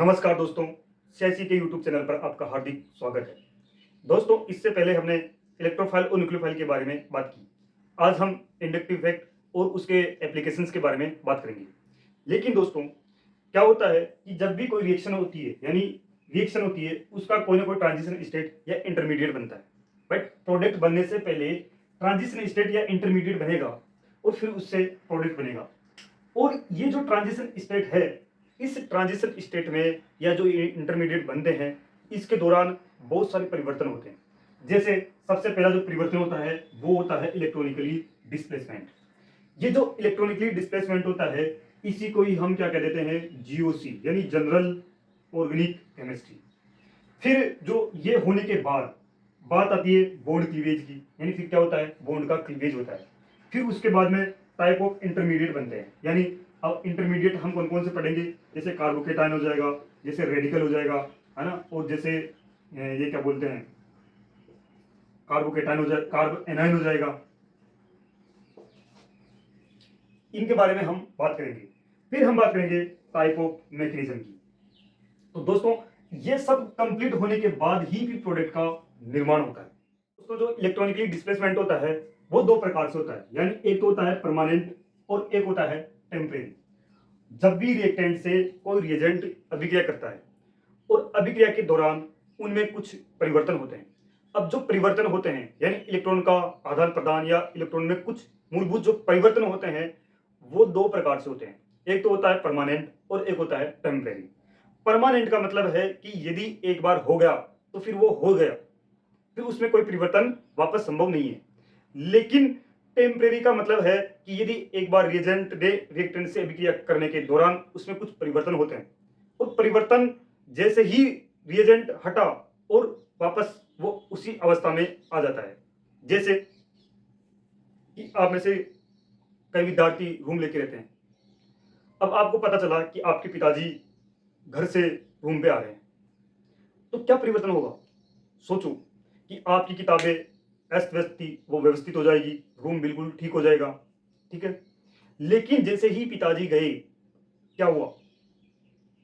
नमस्कार दोस्तों, सीआईसी के यूट्यूब चैनल पर आपका हार्दिक स्वागत है। दोस्तों, इससे पहले हमने इलेक्ट्रोफाइल और न्यूक्लियोफाइल के बारे में बात की। आज हम इंडक्टिव इफेक्ट और उसके एप्लीकेशंस के बारे में बात करेंगे। लेकिन दोस्तों, क्या होता है कि जब भी कोई रिएक्शन होती है, यानी रिएक्शन होती है, उसका कोई ना कोई ट्रांजिशन स्टेट या इंटरमीडिएट बनता है। बट प्रोडक्ट बनने से पहले ट्रांजिशन स्टेट या इंटरमीडिएट बनेगा और फिर उससे प्रोडक्ट बनेगा। और ये जो ट्रांजिशन स्टेट है, इस ट्रांजिशन स्टेट में या जो ये इंटरमीडिएट बनते हैं, इसके दौरान बहुत सारे परिवर्तन होते हैं। जैसे सबसे पहला जो परिवर्तन होता है वो होता है इलेक्ट्रॉनिकली डिस्प्लेसमेंट। ये जो इलेक्ट्रॉनिकली डिस्प्लेसमेंट होता है, इसी को ही हम क्या कह देते हैं, जीओसी यानी जनरल ऑर्गेनिक केमिस्ट्री। फिर जो ये होने के बाद बात आती है बॉन्ड क्लीवेज की, यानी फिर क्या होता है, बॉन्ड का क्लीवेज होता है। फिर उसके बाद में टाइप ऑफ इंटरमीडिएट बनते हैं। यानी अब इंटरमीडिएट हम कौन कौन से पढ़ेंगे, जैसे कार्बोकेटायन हो जाएगा, जैसे रेडिकल हो जाएगा, है ना, और जैसे ये क्या बोलते हैं, कार्बोकेटायन हो जाए, कार्ब एनाइन हो जाएगा। इनके बारे में हम बात करेंगे। फिर हम बात करेंगे टाइप ऑफ मैकेनिज्म की। तो दोस्तों, ये सब कंप्लीट होने के बाद ही फिर प्रोडक्ट का निर्माण होता है। दोस्तों, जो इलेक्ट्रॉनिकली डिस्प्लेसमेंट होता है वो दो प्रकार से होता है। यानी एक तो होता है परमानेंट और एक होता है टेम्परेरी। जब भी रिएक्टेंट से कोई रिएजेंट अभिक्रिया करता है और अभिक्रिया के दौरान उनमें कुछ परिवर्तन होते हैं। अब जो परिवर्तन होते हैं, यानी इलेक्ट्रॉन का आदान प्रदान या इलेक्ट्रॉन में कुछ मूलभूत जो परिवर्तन होते हैं, वो दो प्रकार से होते हैं। एक तो होता है परमानेंट और एक होता है टेम्परेरी। परमानेंट का मतलब है कि यदि एक बार हो गया तो फिर वो हो गया, फिर उसमें कोई परिवर्तन वापस संभव नहीं है। लेकिन टेम्परेरी का मतलब है कि यदि एक बार रिएजेंट ने रिएक्टेंट से अभिक्रिया करने के दौरान उसमें कुछ परिवर्तन होते हैं, और परिवर्तन जैसे ही रिएजेंट हटा और वापस वो उसी अवस्था में आ जाता है। जैसे कि आप में से कई विद्यार्थी रूम लेके रहते हैं। अब आपको पता चला कि आपके पिताजी घर से रूम पे आ रहे हैं, तो क्या परिवर्तन होगा? सोचो कि आपकी किताबें अस्त व्यस्त थी, वो व्यवस्थित हो जाएगी, रूम बिल्कुल ठीक हो जाएगा, ठीक है। लेकिन जैसे ही पिताजी गए, क्या हुआ?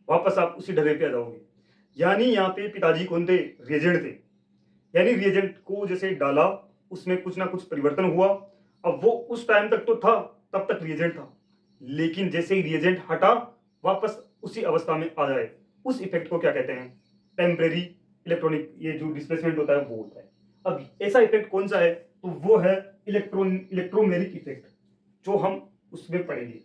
वापस आप उसी ढर्रे पे आ जाओगे। यानी यहाँ पे पिताजी कौन थे? रिएजेंट थे। यानी रिएजेंट को जैसे डाला, उसमें कुछ ना कुछ परिवर्तन हुआ। अब वो उस टाइम तक तो था, तब तक रिएजेंट था, लेकिन जैसे ही रिएजेंट हटा, वापस उसी अवस्था में आ जाए, उस इफेक्ट को क्या कहते हैं? टेम्परेरी इलेक्ट्रॉनिक ये जो डिस्प्लेसमेंट होता है वो होता है। अब ऐसा इफेक्ट कौन सा है? तो वो है इलेक्ट्रोमेरिक इफेक्ट, जो हम उसमें पढ़ेंगे।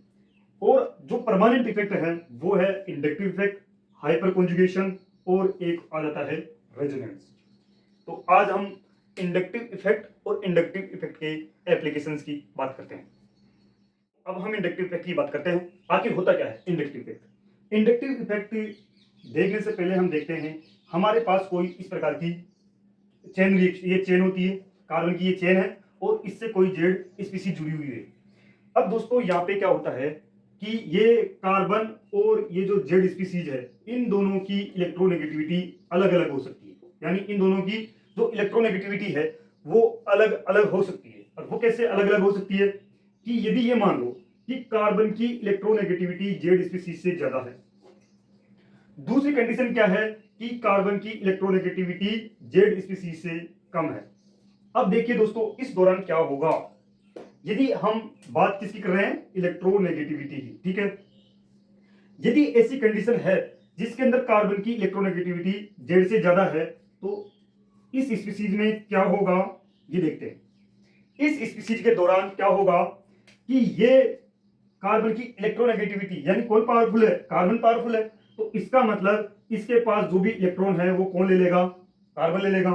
और जो परमानेंट इफेक्ट है वो है इंडक्टिव इफेक्ट, हाइपर कॉन्जुगेशन, और एक आ जाता है रेजोनेंस। तो आज हम इंडक्टिव इफेक्ट और इंडक्टिव इफेक्ट के एप्लीकेशंस की बात करते हैं। अब हम इंडक्टिव इफेक्ट की बात करते हैं। आखिर होता क्या है इंडक्टिव इफेक्ट? इंडक्टिव इफेक्ट देखने से पहले हम देखते हैं हमारे पास कोई इस प्रकार की चेन रिएक्शन, ये चेन होती है, कार्बन की ये चेन है, और इससे कोई जेड स्पीशीज जुड़ी हुई है। अब दोस्तों, यहाँ पे क्या होता है कि ये कार्बन और ये जो जेड स्पीशीज है, इन दोनों की इलेक्ट्रोनेगेटिविटी अलग अलग हो सकती है। यानी इन दोनों की जो इलेक्ट्रोनेगेटिविटी है वो अलग अलग हो सकती है। और वो कैसे अलग अलग हो सकती है? कि यदि ये मान लो कि कार्बन की इलेक्ट्रोनेगेटिविटी जेड स्पीशीज से ज्यादा है। दूसरी कंडीशन क्या है कि कार्बन की इलेक्ट्रोनेगेटिविटी जेड स्पीशीज से कम है। अब देखिए दोस्तों, इस दौरान क्या होगा, यदि हम बात किसकी कर रहे हैं? इलेक्ट्रोनेगेटिविटी की, ठीक है। यदि ऐसी कंडीशन है जिसके अंदर कार्बन की इलेक्ट्रोनेगेटिविटी जेड से ज्यादा है, तो इस स्पीशीज में क्या होगा ये देखते हैं। इस स्पीशीज के दौरान क्या होगा कि ये कार्बन की इलेक्ट्रोनेगेटिविटी, यानी कौन पावरफुल है? कार्बन पावरफुल है, तो इसका मतलब इसके पास जो भी इलेक्ट्रॉन है वो कौन ले लेगा? कार्बन ले लेगा।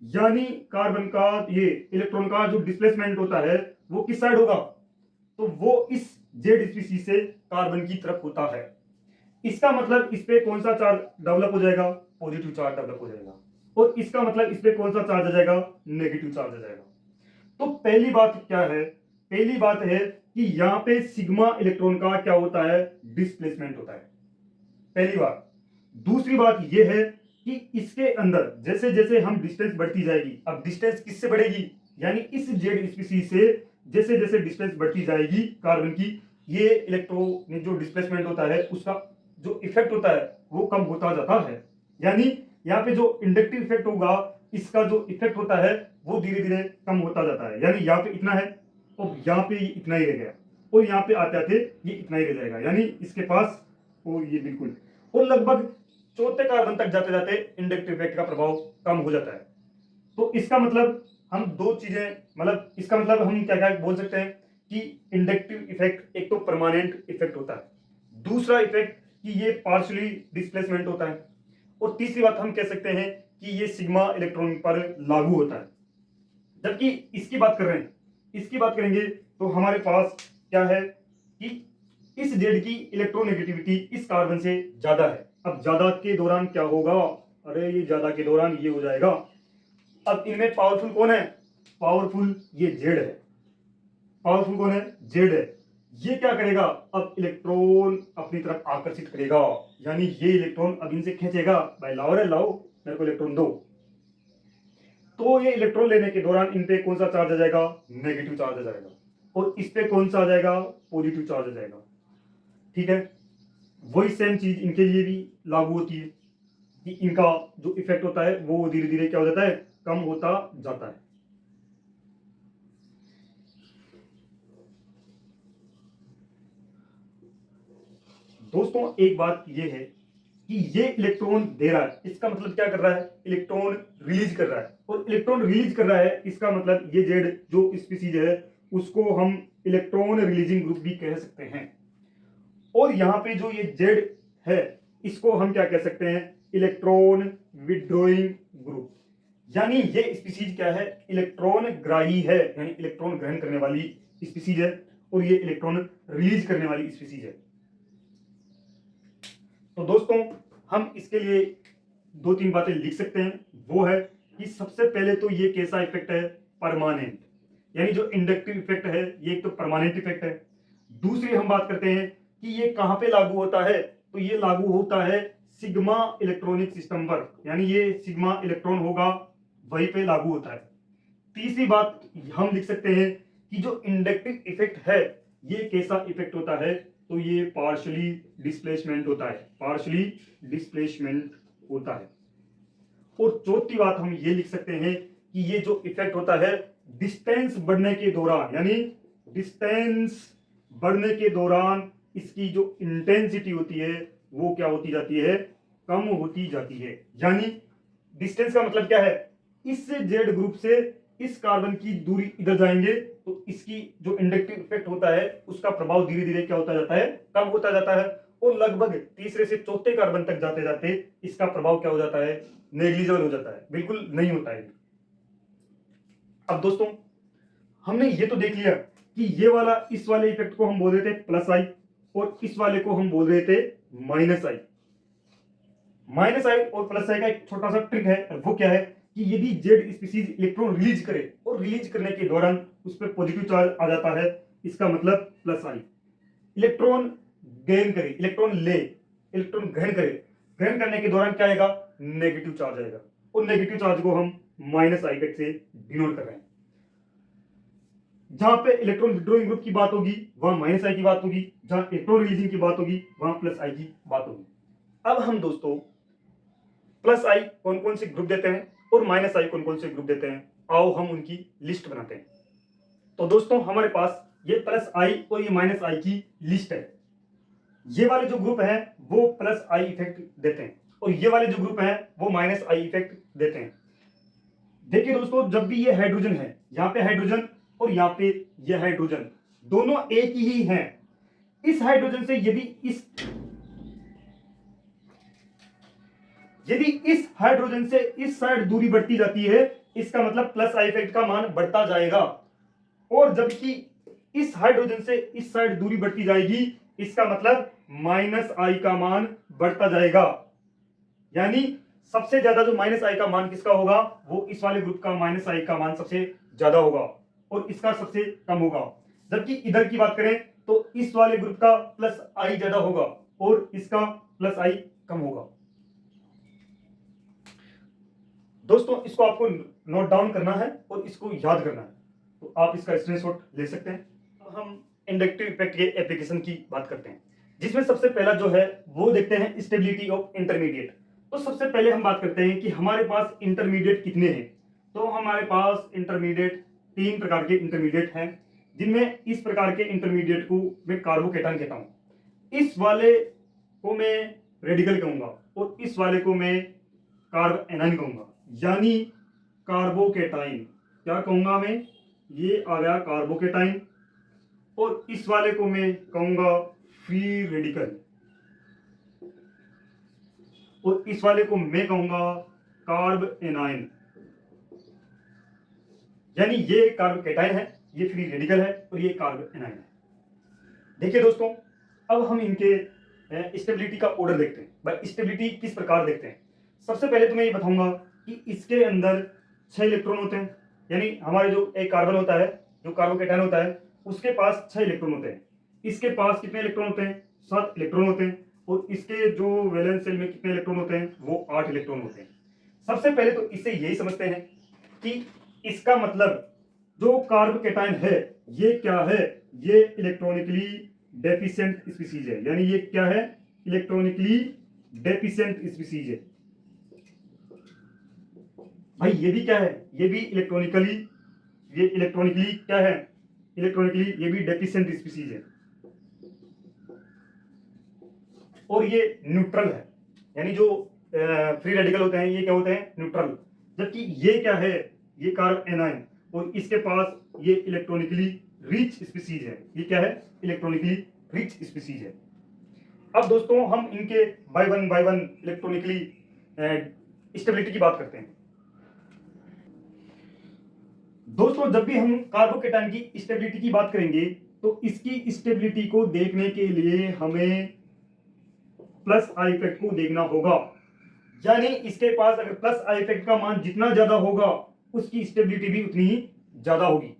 यानी कार्बन का ये इलेक्ट्रॉन का जो डिस्प्लेसमेंट होता है वो किस साइड होगा? तो वो इस जेड स्पीशीज से कार्बन की तरफ होता है। इसका मतलब इस पे कौन सा चार्ज डेवलप हो जाएगा? पॉजिटिव चार्ज डेवलप हो जाएगा। और इसका मतलब इस पे कौन सा चार्ज आ जाएगा? नेगेटिव चार्ज आ जाएगा। तो पहली बात क्या है? पहली बात है कि यहां पे सिग्मा इलेक्ट्रॉन का क्या होता है? डिस्प्लेसमेंट होता है, पहली बात। दूसरी बात यह है कि इसके अंदर जैसे जैसे हम डिस्टेंस बढ़ती जाएगी, अब डिस्टेंस किससे बढ़ेगी? यानी इस जेड स्पीशीज से जैसे जैसे डिस्टेंस बढ़ती जाएगी कार्बन की, ये इलेक्ट्रॉन जो डिस्प्लेसमेंट होता है उसका जो इफेक्ट होता है वो कम होता जाता है। यानी यहाँ पे जो इंडक्टिव इफेक्ट होगा, इसका जो इफेक्ट होता है वो धीरे धीरे कम होता जाता है। यानी यहाँ पे इतना है और यहाँ पे ये इतना ही रह गया, और यहाँ पे आते आते ये इतना ही रह जाएगा, यानी इसके पास और ये बिल्कुल, और लगभग चौथे कार्बन तक जाते जाते इंडक्टिव इफेक्ट का प्रभाव कम हो जाता है। तो इसका मतलब हम दो चीजें, मतलब इसका मतलब हम क्या क्या बोल सकते हैं कि इंडक्टिव इफेक्ट एक तो परमानेंट इफेक्ट होता है, दूसरा इफेक्ट कि ये पार्शियली डिस्प्लेसमेंट होता है, और तीसरी बात हम कह सकते हैं कि ये सिग्मा इलेक्ट्रॉन पर लागू होता है। जबकि इसकी बात कर रहे हैं, इसकी बात करेंगे तो हमारे पास क्या है कि इस जेड की इलेक्ट्रोनेगेटिविटी इस कार्बन से ज्यादा है। अब ज्यादा के दौरान क्या होगा, अरे ये ज्यादा के दौरान ये हो जाएगा। अब इनमें पावरफुल कौन है, पावरफुल ये जेड है, पावरफुल कौन है, जेड है। ये क्या करेगा, अब इलेक्ट्रॉन अपनी तरफ आकर्षित करेगा, यानी ये इलेक्ट्रॉन अब इनसे खींचेगा, भाई लाओ रे लाओ मेरे को इलेक्ट्रॉन दो। तो ये इलेक्ट्रॉन लेने के दौरान इन पे कौन सा चार्ज आ जाएगा, नेगेटिव चार्ज आ जाएगा, और इस पे कौन सा आ जाएगा, पॉजिटिव चार्ज आ जाएगा। ठीक है, वही सेम चीज इनके लिए भी लागू होती है कि इनका जो इफेक्ट होता है वो धीरे धीरे क्या हो जाता है, कम होता जाता है। दोस्तों एक बात ये है कि ये इलेक्ट्रॉन दे रहा है, इसका मतलब क्या कर रहा है, इलेक्ट्रॉन रिलीज कर रहा है, और इलेक्ट्रॉन रिलीज कर रहा है इसका मतलब ये जेड जो स्पीसीज है उसको हम इलेक्ट्रॉन रिलीजिंग ग्रुप भी कह सकते हैं। और यहाँ पे जो ये जेड है इसको हम क्या कह सकते हैं, इलेक्ट्रॉन विड्रॉइंग ग्रुप। यानी ये स्पीसीज क्या है, इलेक्ट्रॉन ग्राही है, यानी इलेक्ट्रॉन ग्रहण करने वाली स्पीसीज है, और ये इलेक्ट्रॉन रिलीज करने वाली स्पीसीज है। तो दोस्तों हम इसके लिए दो तीन बातें लिख सकते हैं, वो है कि सबसे पहले तो ये कैसा इफेक्ट है, परमानेंट, यानी जो इंडक्टिव इफेक्ट है ये एक तो परमानेंट इफेक्ट है। दूसरी हम बात करते हैं कि ये कहां पे लागू होता है, तो ये लागू होता है सिग्मा इलेक्ट्रॉनिक सिस्टम पर, यानी ये सिग्मा इलेक्ट्रॉन होगा वहीं पे लागू होता है। तीसरी बात हम लिख सकते हैं कि जो इंडक्टिव इफेक्ट है ये कैसा इफेक्ट होता है, तो ये पार्शियली डिस्प्लेसमेंट होता है, पार्शियली डिस्प्लेसमेंट होता है। और चौथी बात हम ये लिख सकते हैं कि ये जो इफेक्ट होता है डिस्टेंस बढ़ने के दौरान, यानी डिस्टेंस बढ़ने के दौरान इसकी जो इंटेंसिटी होती है वो क्या होती जाती है, कम होती जाती है। यानी डिस्टेंस का मतलब क्या है, इस जेड ग्रुप से इस कार्बन की दूरी इधर जाएंगे तो इसकी जो इंडक्टिव इफेक्ट होता है उसका प्रभाव धीरे धीरे क्या होता जाता है, कम होता जाता है, और लगभग तीसरे से चौथे कार्बन तक जाते जाते इसका प्रभाव क्या हो जाता है, नेग्लिजिबल हो जाता है, बिल्कुल नहीं होता है। अब दोस्तों हमने ये तो देख लिया कि ये वाला, इस वाले इफेक्ट को हम बोल रहे थे प्लस आई, और इस वाले को हम बोल रहे थे माइनस आई। माइनस आई और प्लस आई का एक छोटा सा ट्रिक है, वो क्या है कि यदि जेड स्पीसीज इलेक्ट्रॉन रिलीज करे और रिलीज करने के दौरान उस पर पॉजिटिव चार्ज आ जाता है, इसका मतलब प्लस आई। इलेक्ट्रॉन गेन करे, इलेक्ट्रॉन ले, इलेक्ट्रॉन ग्रहण करे, ग्रहण करने के दौरान क्या आएगा, नेगेटिव चार्ज आएगा, और नेगेटिव चार्ज को हम माइनस आई से डिनोट कर रहे हैं। जहां पे इलेक्ट्रॉन विड्रॉइंग ग्रुप की बात होगी वहां माइनस आई की बात होगी, जहां इलेक्ट्रॉन रिलीजिंग की बात होगी वहां प्लस आई की बात होगी। अब हम दोस्तों प्लस आई कौन कौन से ग्रुप देते हैं और माइनस आई कौन कौन से ग्रुप देते हैं, आओ हम उनकी लिस्ट बनाते हैं। तो दोस्तों हमारे पास ये प्लस आई और ये माइनस आई की लिस्ट है। ये वाले जो ग्रुप हैं वो प्लस आई इफेक्ट देते हैं, और ये वाले जो ग्रुप हैं वो माइनस आई इफेक्ट देते हैं। देखिए दोस्तों, जब भी ये हाइड्रोजन है, यहाँ पे हाइड्रोजन और यहाँ पे ये हाइड्रोजन, दोनों एक ही हैं। इस हाइड्रोजन से यदि इस हाइड्रोजन से इस साइड दूरी बढ़ती जाती है, इसका मतलब प्लस आई इफेक्ट का मान बढ़ता जाएगा, और जबकि इस हाइड्रोजन से इस साइड दूरी बढ़ती जाएगी, इसका मतलब माइनस आई का मान बढ़ता जाएगा। यानी सबसे ज्यादा जो माइनस आई का मान किसका होगा, वो इस वाले ग्रुप का माइनस आई का मान सबसे ज्यादा होगा, और इसका सबसे कम होगा। जबकि इधर की बात करें तो इस वाले ग्रुप का प्लस आई ज्यादा होगा और इसका प्लस आई कम होगा। दोस्तों इसको आपको नोट डाउन करना है और इसको याद करना है, तो आप इसका स्क्रीनशॉट ले सकते हैं। अब हम इंडक्टिव इफेक्ट के एप्लीकेशन की बात करते हैं। जिसमें सबसे पहला जो है वो देखते हैं स्टेबिलिटी ऑफ इंटरमीडिएट। तो सबसे पहले हम बात करते हैं कि हमारे पास इंटरमीडिएट कितने हैं। तो हमारे पास इंटरमीडिएट 3 प्रकार के इंटरमीडिएट हैं, जिनमें इस प्रकार के इंटरमीडिएट को मैं कार्बोकेटाइन कहता हूं। इस वाले को मैं रेडिकल कहूंगा और इस वाले को मैं कार्ब एनाइन कहूंगा, यानी कार्बोकेटाइन। क्या कहूंगा मैं? ये आ गया कार्बोकेटाइन। और इस वाले को मैं कहूंगा फ्री रेडिकल और इस वाले को मैं कहूंगा कार्ब एनाइन। यानी ये कार्बोकेटाइन है, ये फ्री रेडिकल है और ये कार्ब एनाइन है। देखिए दोस्तों, अब हम इनके स्टेबिलिटी का ऑर्डर देखते हैं। भाई स्टेबिलिटी किस प्रकार देखते हैं? सबसे पहले तो मैं ये बताऊंगा कि इसके अंदर 6 इलेक्ट्रॉन होते हैं, यानी हमारे जो एक कार्बन होता है, जो कार्बोकेटाइन होता है, उसके पास 6 इलेक्ट्रॉन होते हैं। इसके पास कितने इलेक्ट्रॉन होते हैं? 7 इलेक्ट्रॉन होते हैं। और इसके जो वैलेंस शेल में कितने इलेक्ट्रॉन होते हैं? वो 8 इलेक्ट्रॉन होते हैं। सबसे पहले तो इससे यही समझते हैं कि इसका मतलब जो कार्बोकेटाइन है ये क्या है? ये इलेक्ट्रॉनिकली डेफिशिएंट स्पीसीज है। यानी ये क्या है? इलेक्ट्रॉनिकली डेफिशिएंट स्पीसीज है। भाई ये भी क्या है? ये भी इलेक्ट्रॉनिकली क्या है? इलेक्ट्रॉनिकली ये भी डेफिशिएंट स्पीसीज है। और ये न्यूट्रल है, यानी जो फ्री रेडिकल होते हैं ये क्या होते हैं? न्यूट्रल। जबकि ये क्या है? ये कार्ब एनाइन और इसके पास ये इलेक्ट्रॉनिकली रिच स्पीसीज है। ये क्या है? इलेक्ट्रॉनिकली रिच स्पीसीज है। अब दोस्तों हम इनके बाय वन इलेक्ट्रॉनिकली स्टेबिलिटी की बात करते हैं। दोस्तों जब भी हम कार्बोकेटाइन की स्टेबिलिटी की बात करेंगे तो इसकी स्टेबिलिटी को देखने के लिए हमें प्लस आई इफेक्ट को देखना होगा। यानी इसके पास अगर प्लस आई इफेक्ट का मान जितना ज्यादा होगा उसकी स्टेबिलिटी भी उतनी ही ज्यादा होगी।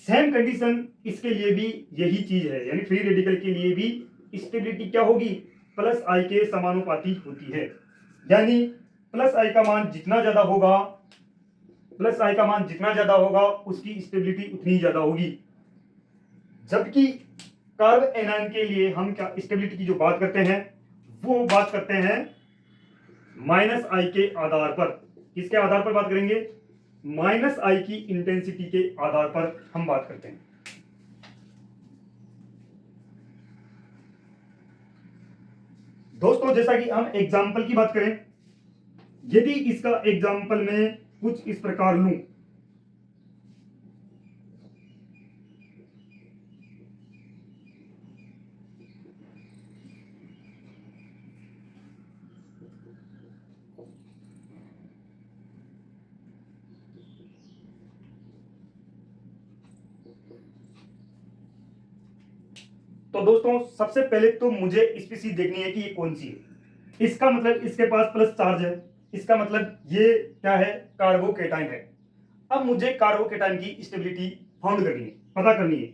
सेम कंडीशन इसके लिए भी यही चीज है, यानी फ्री रेडिकल के लिए भी स्टेबिलिटी क्या होगी? प्लस आई के समानुपाती होती है। यानी प्लस आई का मान जितना ज्यादा होगा, प्लस आई का मान जितना ज्यादा होगा उसकी स्टेबिलिटी उतनी ज्यादा होगी। जबकि कार्ब एनाइन के लिए हम क्या स्टेबिलिटी की जो बात करते हैं वो बात करते हैं माइनस आई के आधार पर। किसके आधार पर बात करेंगे? माइनस आई की इंटेंसिटी के आधार पर हम बात करते हैं। दोस्तों जैसा कि हम एग्जाम्पल की बात करें, यदि इसका एग्जाम्पल में कुछ इस प्रकार लूं, तो दोस्तों सबसे पहले तो मुझे स्पीसीज देखनी है कि ये कौन सी है। इसका मतलब इसके पास प्लस चार्ज है, इसका मतलब ये क्या है? कार्बोकेटाइन है। अब मुझे कार्बोकेटाइन की स्टेबिलिटी फाउंड करनी है, पता करनी है।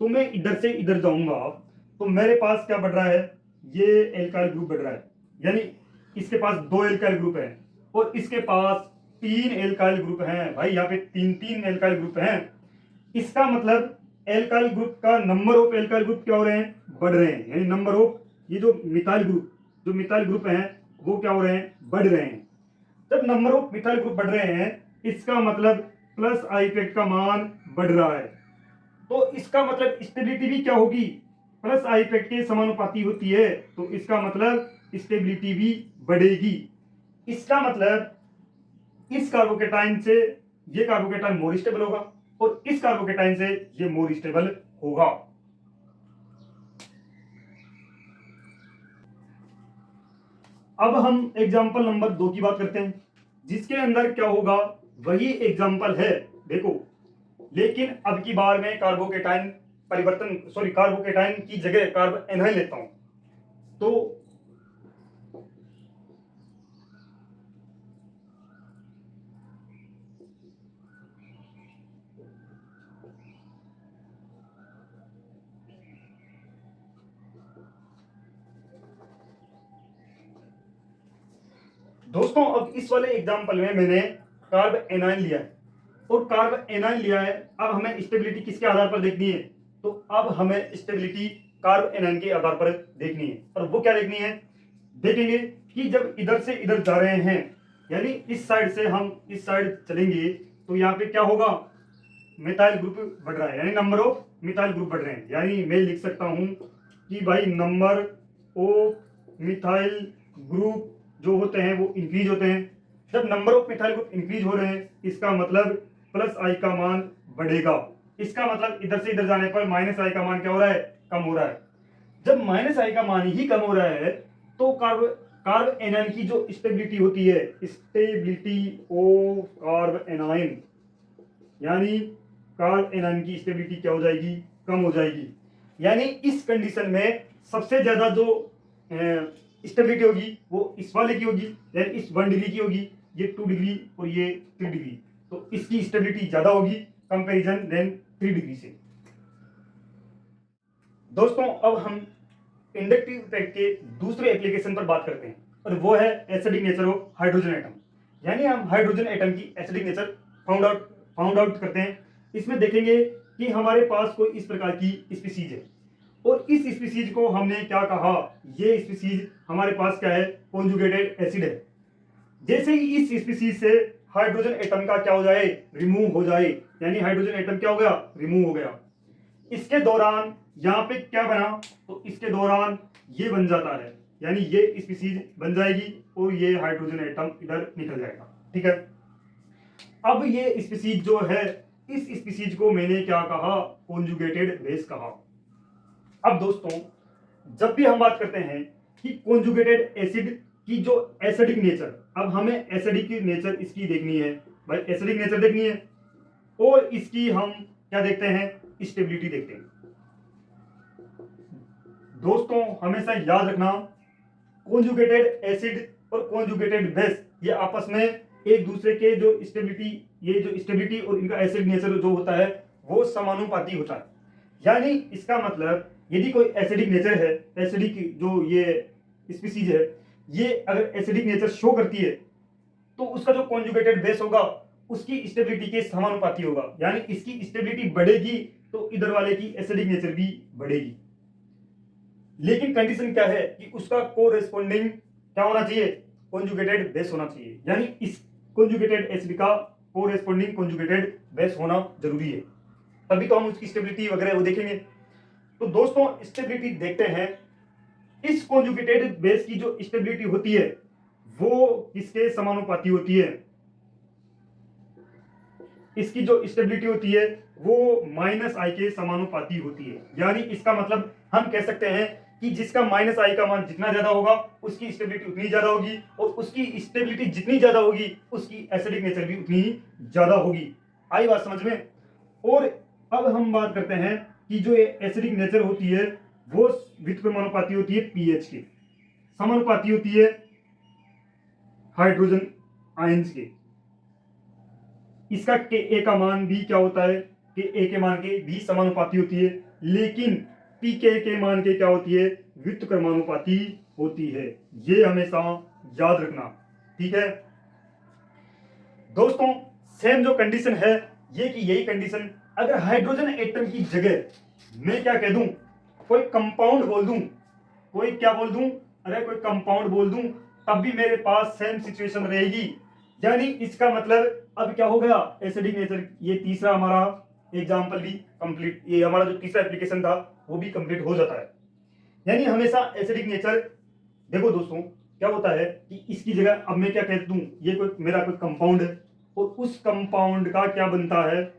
तो मैं इधर से इधर जाऊंगा तो मेरे पास क्या बढ़ रहा है? ये एल्काइल ग्रुप बढ़ रहा है, यानी इसके पास 2 एल्काइल ग्रुप है और इसके पास 3 एल्काइल ग्रुप हैं। भाई यहाँ पे 3 एल्काइल ग्रुप हैं। इसका मतलब एल्काइल ग्रुप का नंबर ऑफ एल्काइल ग्रुप क्या हो रहे हैं? बढ़ रहे हैं। यानी नंबर ऑफ ये जो मिथाइल ग्रुप हैं वो क्या हो रहे हैं? बढ़ रहे हैं। जब नंबर ऑफ मिथाइल ग्रुप बढ़ रहे हैं इसका मतलब प्लस आई इफेक्ट का मान बढ़ रहा है। तो इसका मतलब स्टेबिलिटी भी क्या होगी? प्लस आई इफेक्ट के समानुपाती होती है। तो इसका मतलब स्टेबिलिटी भी बढ़ेगी। इसका मतलब इस कार्बोकेटाइन से ये कार्बोकेटाइन मोर स्टेबल होगा और इस कार्बोकेटाइन से ये मोर स्टेबल होगा। अब हम एग्जांपल नंबर 2 की बात करते हैं, जिसके अंदर क्या होगा? वही एग्जांपल है देखो, लेकिन अब की बार मैं कार्बोकेटाइन की जगह कार्ब एनाइन लेता हूं। तो दोस्तों अब इस वाले एग्जांपल में मैंने कार्ब एनाइन लिया है और कार्ब एनाइन लिया है। अब हमें स्टेबिलिटी किसके आधार पर देखनी है? तो अब हमें स्टेबिलिटी कार्ब एनायन के आधार पर देखनी है। और वो क्या देखनी है, देखेंगे कि जब इधर से इधर जा रहे हैं, यानी इस साइड से हम इस साइड चलेंगे, तो यहाँ पे क्या होगा, मिथाइल ग्रुप बढ़ रहा है, यानी नंबर ऑफ मिथाइल ग्रुप बढ़ रहे हैं। यानी मैं लिख सकता हूं कि भाई नंबर ऑफ मिथाइल ग्रुप जो होते हैं वो इंक्रीज होते हैं। जब number of methyl group increase हो रहे हैं, इसका मतलब प्लस आई का मान बढ़ेगा। इसका मतलब इधर से इधर जाने पर माइनस आई का मान क्या हो रहा है, कम हो रहा है। जब माइनस आई का मान ही कम हो रहा है, तो कार्ब एनायन की जो स्टेबिलिटी होती है, स्टेबिलिटी ऑफ कार्ब एनायन, यानी कार्ब एनायन की स्टेबिलिटी क्या हो जाएगी, कम हो जाएगी। यानी इस कंडीशन में सबसे ज्यादा जो स्टेबिलिटी होगी वो इस वाले की होगी, यानी इस 1 डिग्री की होगी, ये 2 डिग्री और ये 3 डिग्री, तो इसकी स्टेबिलिटी ज्यादा होगी कंपैरिजन देन 3 डिग्री से। दोस्तों अब हम इंडक्टिव इफेक्ट के दूसरे एप्लीकेशन पर बात करते हैं, और वो है acidic nature of hydrogen atom. यानी हम हाइड्रोजन एटम की एसिडिक नेचर फाउंड आउट करते हैं। इसमें देखेंगे कि हमारे पास कोई इस प्रकार की स्पीसीज है, और इस स्पीसीज को हमने क्या कहा, ये स्पीसीज हमारे पास क्या है, कॉन्जुगेटेड एसिड है। जैसे ही इस स्पीसीज से हाइड्रोजन एटम का क्या हो जाए, रिमूव हो जाए, यानी हाइड्रोजन एटम क्या हो गया, रिमूव हो गया। इसके दौरान यहाँ पे क्या बना, तो इसके दौरान ये बन जाता है, यानी ये स्पीसीज बन जाएगी और ये हाइड्रोजन एटम इधर निकल जाएगा। ठीक है, अब ये स्पीसीज जो है, इस स्पीसीज को मैंने क्या कहा, कॉन्जुगेटेड बेस कहा। अब दोस्तों जब भी हम बात करते हैं कि कॉन्जुगेटेड एसिड की जो एसिडिक नेचर, अब हमें एसिडिक नेचर इसकी देखनी है, भाई एसिडिक नेचर देखनी है, और इसकी हम क्या देखते हैं, स्टेबिलिटी देखते हैं। दोस्तों हमेशा याद रखना, कॉन्जुगेटेड एसिड और कॉन्जुगेटेड बेस ये आपस में एक दूसरे के जो स्टेबिलिटी, ये जो स्टेबिलिटी और इनका एसिड नेचर जो होता है वो समानुपाती होता है। यानी इसका मतलब यदि कोई एसिडिक नेचर है, एसिडिक जो ये स्पीसीज है, ये अगर एसिडिक नेचर शो करती है, तो उसका जो कॉन्जुगेटेड बेस होगा उसकी स्टेबिलिटी के समानुपाती होगा। यानी इसकी स्टेबिलिटी बढ़ेगी तो इधर वाले की एसिडिक नेचर भी बढ़ेगी। लेकिन कंडीशन क्या है कि उसका कोरेस्पोंडिंग क्या होना चाहिए, कॉन्जुगेटेड बेस होना चाहिए। यानी इस कॉन्जुगेटेड एसिड का कोरेस्पोंडिंग कॉन्जुगेटेड बेस होना जरूरी है, तभी तो हम उसकी स्टेबिलिटी वगैरह वो देखेंगे। तो दोस्तों स्टेबिलिटी देखते हैं, इस कॉन्जुगेटेड बेस की जो स्टेबिलिटी होती है वो किसके समानुपाती होती है, इसकी जो स्टेबिलिटी होती है वो माइनस आई के समानुपाती होती है। यानी इसका मतलब हम कह सकते हैं कि जिसका माइनस आई का मान जितना ज्यादा होगा उसकी स्टेबिलिटी उतनी ज्यादा होगी, और उसकी स्टेबिलिटी जितनी ज्यादा होगी उसकी एसिडिक नेचर भी उतनी ही ज्यादा होगी। आई बात समझ में। और अब हम बात करते हैं कि जो एसिडिक नेचर होती है वो व्युत्क्रमानुपाती होती है पीएच के, समानुपाती होती है हाइड्रोजन आयंस के। इसका के ए का मान भी क्या होता है, के ए के मान के भी समानुपाती होती है, लेकिन पीके के मान के क्या होती है, व्युत्क्रमानुपाती होती है। ये हमेशा याद रखना। ठीक है दोस्तों, सेम जो कंडीशन है ये कि यही कंडीशन अगर हाइड्रोजन एटम की जगह मैं क्या कह दूं, कोई कंपाउंड बोल दूं, कोई क्या बोल दूं, अरे कोई कंपाउंड बोल दूं, तब भी मेरे पास सेम सिचुएशन रहेगी। यानी इसका मतलब अब क्या हो गया, एसिडिक नेचर, ये तीसरा हमारा एग्जांपल भी कंप्लीट, ये हमारा जो तीसरा एप्लीकेशन था वो भी कंप्लीट हो जाता है। यानी हमेशा एसिडिक नेचर, देखो दोस्तों क्या होता है कि इसकी जगह अब मैं क्या कह दूं, ये कोई मेरा कोई कंपाउंड है, और उस कंपाउंड का क्या बनता है,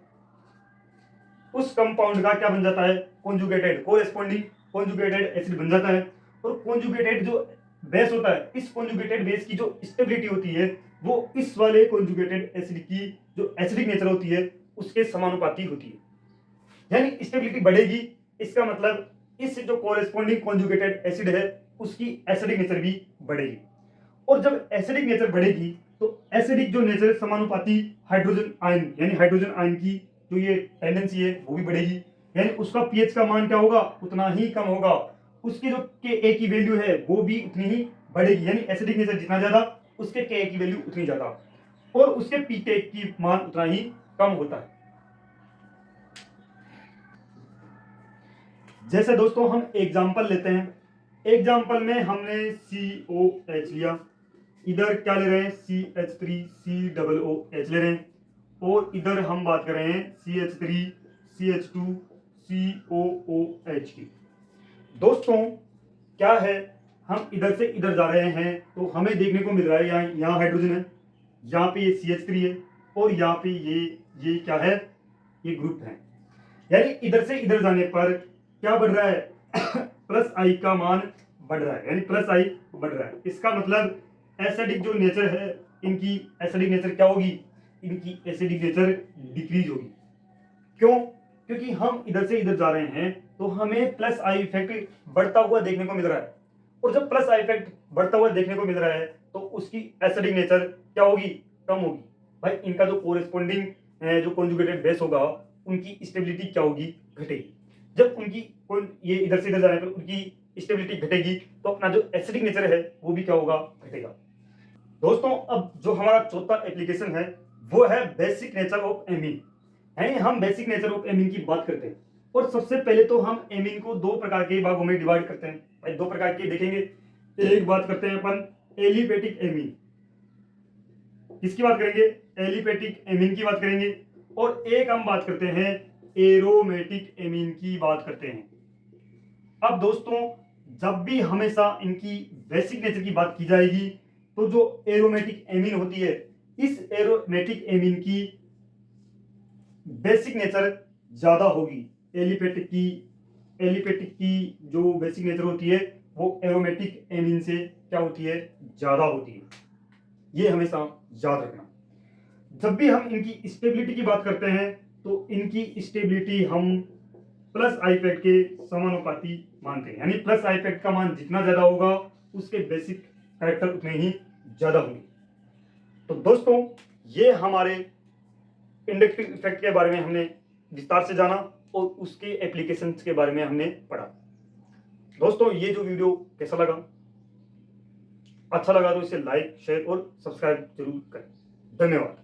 उस कंपाउंड का क्या बन जाता है, कॉन्जुगेटेड कोरेस्पोंडिंग कॉन्जुगेटेड एसिड बन जाता है। और कॉन्जुगेटेड जो बेस होता है, इस कॉन्जुगेटेड बेस की जो स्टेबिलिटी होती है वो इस वाले कॉन्जुगेटेड एसिड की जो एसिडिक नेचर होती है उसके समानुपाती होती है। यानी स्टेबिलिटी बढ़ेगी, इसका मतलब इस जो कोरेस्पोंडिंग कॉन्जुगेटेड एसिड है उसकी एसिडिक नेचर भी बढ़ेगी। और जब एसिडिक नेचर बढ़ेगी तो एसिडिक जो नेचर समानुपाती हाइड्रोजन आयन, यानी हाइड्रोजन आयन की जो ये टेंडेंसी है वो भी बढ़ेगी। यानी उसका पीएच का मान क्या होगा, उतना ही कम होगा, उसकी जो के ए की वैल्यू है वो भी उतनी ही बढ़ेगी। यानी एसिडिक नेचर जितना ज्यादा उसके के ए की वैल्यू उतनी ज्यादा, और उसके पीके की मान उतना ही कम होता है। जैसे दोस्तों हम एग्जाम्पल लेते हैं, एग्जाम्पल में हमने COH लिया, इधर क्या ले रहे हैं CH3 COOH ले रहे हैं, और इधर हम बात कर रहे हैं CH3 CH2 COOH की। दोस्तों क्या है, हम इधर से इधर जा रहे हैं तो हमें देखने को मिल रहा है यहाँ हाइड्रोजन है, यहाँ पे ये CH3 है, और यहाँ पे ये क्या है, ये ग्रुप है। यानी इधर से इधर जाने पर क्या बढ़ रहा है प्लस आई का मान बढ़ रहा है, यानी प्लस आई बढ़ रहा है। इसका मतलब एसिडिक जो नेचर है इनकी, एसिडिक नेचर क्या होगी, इनकी एसिडिक नेचर डिक्रीज होगी। क्यों? क्योंकि हम इधर से इधर जा रहे हैं तो हमें प्लस आई इफेक्ट बढ़ता हुआ देखने को मिल रहा है, और जब प्लस आई इफेक्ट बढ़ता हुआ देखने को मिल रहा है तो उसकी एसिडिक नेचर क्या होगी, कम होगी। भाई इनका जो कोरेस्पोंडिंग जो कॉन्जुगेटेड बेस होगा उनकी स्टेबिलिटी क्या होगी, घटेगी। जब उनकी ये इधर से इधर जाने पर उनकी स्टेबिलिटी घटेगी तो अपना जो एसिडिक नेचर है वो भी क्या होगा, घटेगा। दोस्तों अब जो हमारा चौथा एप्लीकेशन है वो है बेसिक नेचर ऑफ एमीन, यानी हम बेसिक नेचर ऑफ एमीन की बात करते हैं। और सबसे पहले तो हम एमीन को दो प्रकार के भागों में डिवाइड करते हैं। भाई दो प्रकार के देखेंगे, एक बात करते हैं अपन एलिफेटिक एमीन, किसकी बात करेंगे, एलिफेटिक एमीन की बात करेंगे, और एक हम बात करते हैं एरोमेटिक एमीन की बात करते हैं। अब दोस्तों जब भी हमेशा इनकी बेसिक नेचर की बात की जाएगी तो जो एरोमेटिक एमीन होती है, इस एरोमेटिक एमीन की बेसिक नेचर ज्यादा होगी। एलिफेटिक की जो बेसिक नेचर होती है वो एरोमेटिक एमीन से क्या होती है, ज्यादा होती है। ये हमेशा याद रखना। जब भी हम इनकी स्टेबिलिटी की बात करते हैं तो इनकी स्टेबिलिटी हम प्लस आई इफेक्ट के समानुपाती मानते हैं, यानी प्लस आई इफेक्ट का मान जितना ज्यादा होगा उसके बेसिक कैरेक्टर उतने ही ज्यादा होंगे। तो दोस्तों ये हमारे इंडक्टिव इफेक्ट के बारे में हमने विस्तार से जाना और उसके एप्लीकेशंस के बारे में हमने पढ़ा। दोस्तों ये जो वीडियो कैसा लगा, अच्छा लगा तो इसे लाइक शेयर और सब्सक्राइब जरूर करें। धन्यवाद।